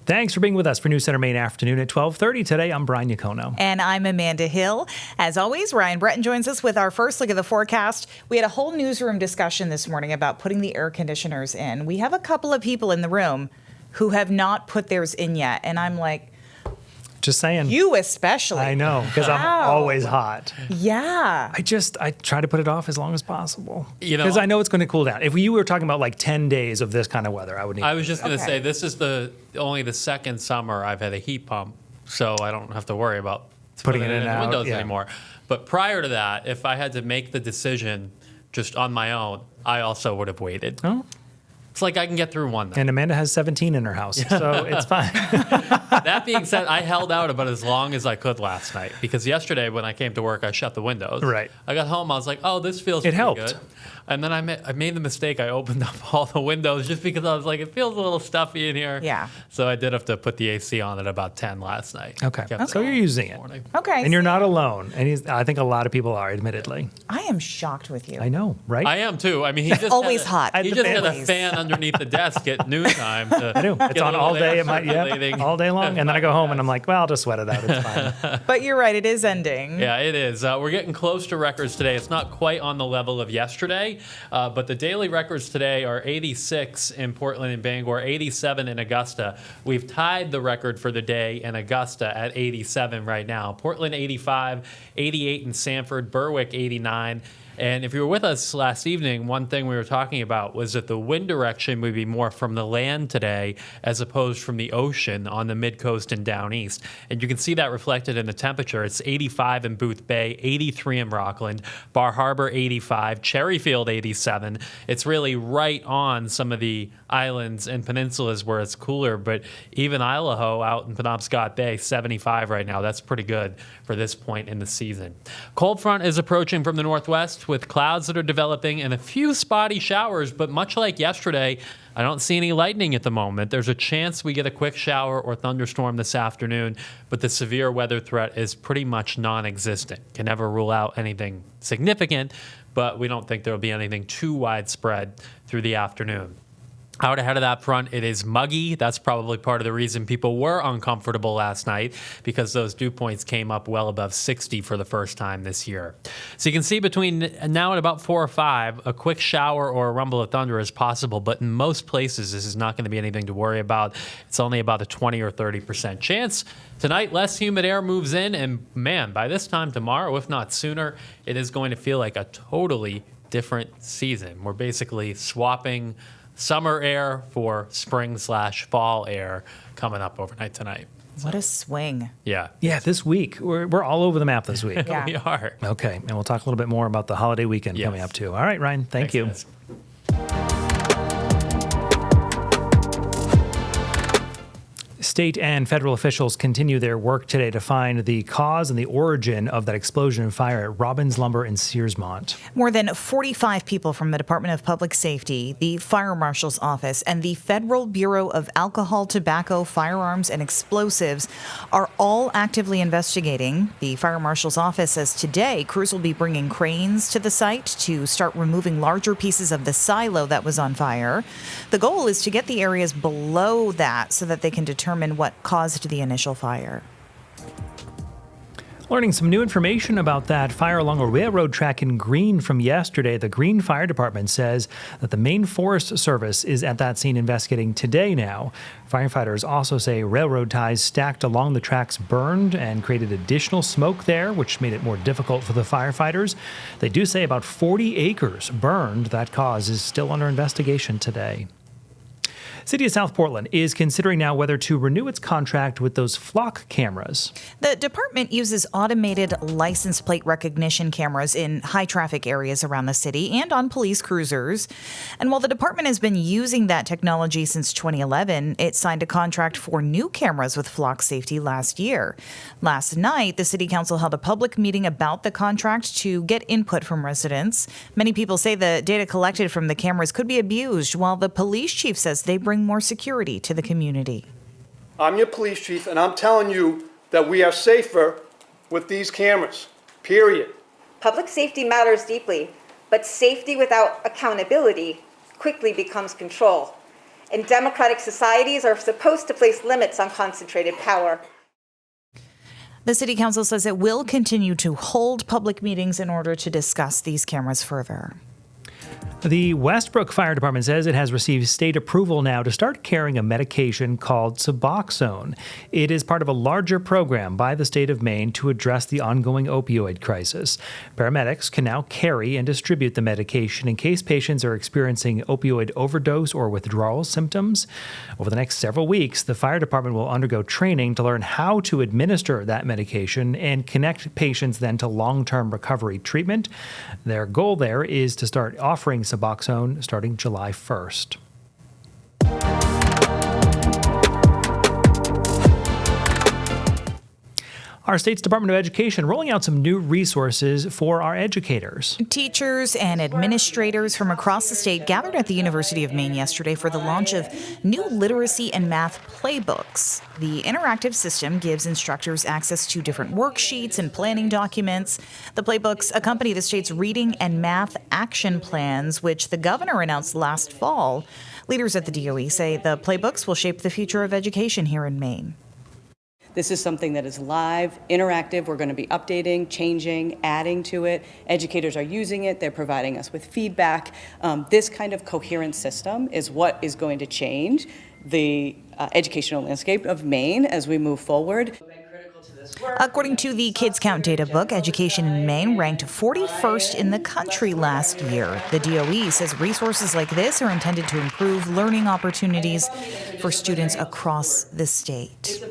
Thanks for being with us for News Center Maine Afternoon at 12:30 today. I'm Brian Yacono. And I'm Amanda Hill. As always, Ryan Breton joins us with our first look at the forecast. We had a whole newsroom discussion this morning about putting the air conditioners in. We have a couple of people in the room who have not put theirs in yet. And I'm like, just saying. You especially. I know, because I'm always hot. Yeah. I try to put it off as long as possible. Because I know it's going to cool down. If you were talking about like 10 days of this kind of weather, I would need. I was just going to say, this is only the second summer I've had a heat pump, so I don't have to worry about putting it in the windows anymore. But prior to that, if I had to make the decision just on my own, I also would have waited. Oh. It's like I can get through one. And Amanda has 17 in her house, so it's fine. That being said, I held out about as long as I could last night because yesterday when I came to work, I shut the windows. Right. I got home, I was like, oh, this feels pretty good. And then I made the mistake. I opened up all the windows just because I was like, it feels a little stuffy in here. Yeah. So I did have to put the AC on at about 10 last night. Okay. So you're using it. Okay. And you're not alone. And I think a lot of people are, admittedly. I am shocked with you. I know, right? I am too. I mean, he just always hot. He just had a fan underneath the desk at noontime. I do. It's on all day. All day long. And then I go home and I'm like, well, I'll just sweat it out. It's fine. But you're right. It is ending. Yeah, it is. We're getting close to records today. It's not quite on the level of yesterday, but the daily records today are 86 in Portland and Bangor, 87 in Augusta. We've tied the record for the day in Augusta at 87 right now. Portland 85, 88 in Sanford, Berwick 89. And if you were with us last evening, one thing we were talking about was that the wind direction would be more from the land today as opposed from the ocean on the mid-coast and down east. And you can see that reflected in the temperature. It's 85 in Booth Bay, 83 in Rockland, Bar Harbor 85, Cherryfield 87. It's really right on some of the islands and peninsulas where it's cooler, but even Idaho out in Penobscot Bay, 75 right now. That's pretty good for this point in the season. Cold front is approaching from the northwest with clouds that are developing and a few spotty showers, but much like yesterday, I don't see any lightning at the moment. There's a chance we get a quick shower or thunderstorm this afternoon, but the severe weather threat is pretty much non-existent. Can never rule out anything significant, but we don't think there'll be anything too widespread through the afternoon. Out ahead of that front, it is muggy. That's probably part of the reason people were uncomfortable last night because those dew points came up well above 60 for the first time this year. So you can see between now and about 4 or 5, a quick shower or a rumble of thunder is possible, but in most places, this is not going to be anything to worry about. It's only about a 20 or 30% chance. Tonight, less humid air moves in, and man, by this time tomorrow, if not sooner, it is going to feel like a totally different season. We're basically swapping summer air for spring/fall air coming up overnight tonight. What a swing. Yeah. Yeah, this week. We're all over the map this week. Yeah. We are. Okay, and we'll talk a little bit more about the holiday weekend coming up too. All right, Ryan, thank you. Guys. State and federal officials continue their work today to find the cause and the origin of that explosion and fire at Robbins Lumber in Searsmont. More than 45 people from the Department of Public Safety, the Fire Marshal's Office, and the Federal Bureau of Alcohol, Tobacco, Firearms, and Explosives are all actively investigating. The Fire Marshal's Office says today crews will be bringing cranes to the site to start removing larger pieces of the silo that was on fire. The goal is to get the areas below that so that they can determine what caused the initial fire. Learning some new information about that fire along a railroad track in Greene from yesterday. The Greene Fire Department says that the Maine Forest Service is at that scene investigating today now. Firefighters also say railroad ties stacked along the tracks burned and created additional smoke there, which made it more difficult for the firefighters. They do say about 40 acres burned. That cause is still under investigation today. City of South Portland is considering now whether to renew its contract with those flock cameras. The department uses automated license plate recognition cameras in high traffic areas around the city and on police cruisers. And while the department has been using that technology since 2011, it signed a contract for new cameras with Flock Safety last year. Last night, the city council held a public meeting about the contract to get input from residents. Many people say the data collected from the cameras could be abused, while the police chief says they bring more security to the community. I'm your police chief, and I'm telling you that we are safer with these cameras, period. Public safety matters deeply, but safety without accountability quickly becomes control. and democratic societies are supposed to place limits on concentrated power. The city council says it will continue to hold public meetings in order to discuss these cameras further. The Westbrook Fire Department says it has received state approval now to start carrying a medication called soboxone. It is part of a larger program by the state of Maine to address the ongoing opioid crisis. Paramedics can now carry and distribute the medication in case patients are experiencing opioid overdose or withdrawal symptoms. Over the next several weeks, the fire department will undergo training to learn how to administer that medication and connect patients then to long-term recovery treatment. Their goal there is to start offering soboxone starting July 1st. Our state's Department of Education rolling out some new resources for our educators. Teachers and administrators from across the state gathered at the University of Maine yesterday for the launch of new literacy and math playbooks. The interactive system gives instructors access to different worksheets and planning documents. The playbooks accompany the state's reading and math action plans, which the governor announced last fall. Leaders at the DOE say the playbooks will shape the future of education here in Maine. This is something that is live, interactive. We're going to be updating, changing, adding to it. Educators are using it. They're providing us with feedback. This kind of coherent system is what is going to change the educational landscape of Maine as we move forward. According to the Kids Count data book, education in Maine ranked 41st in the country last year. The DOE says resources like this are intended to improve learning opportunities for students across the state.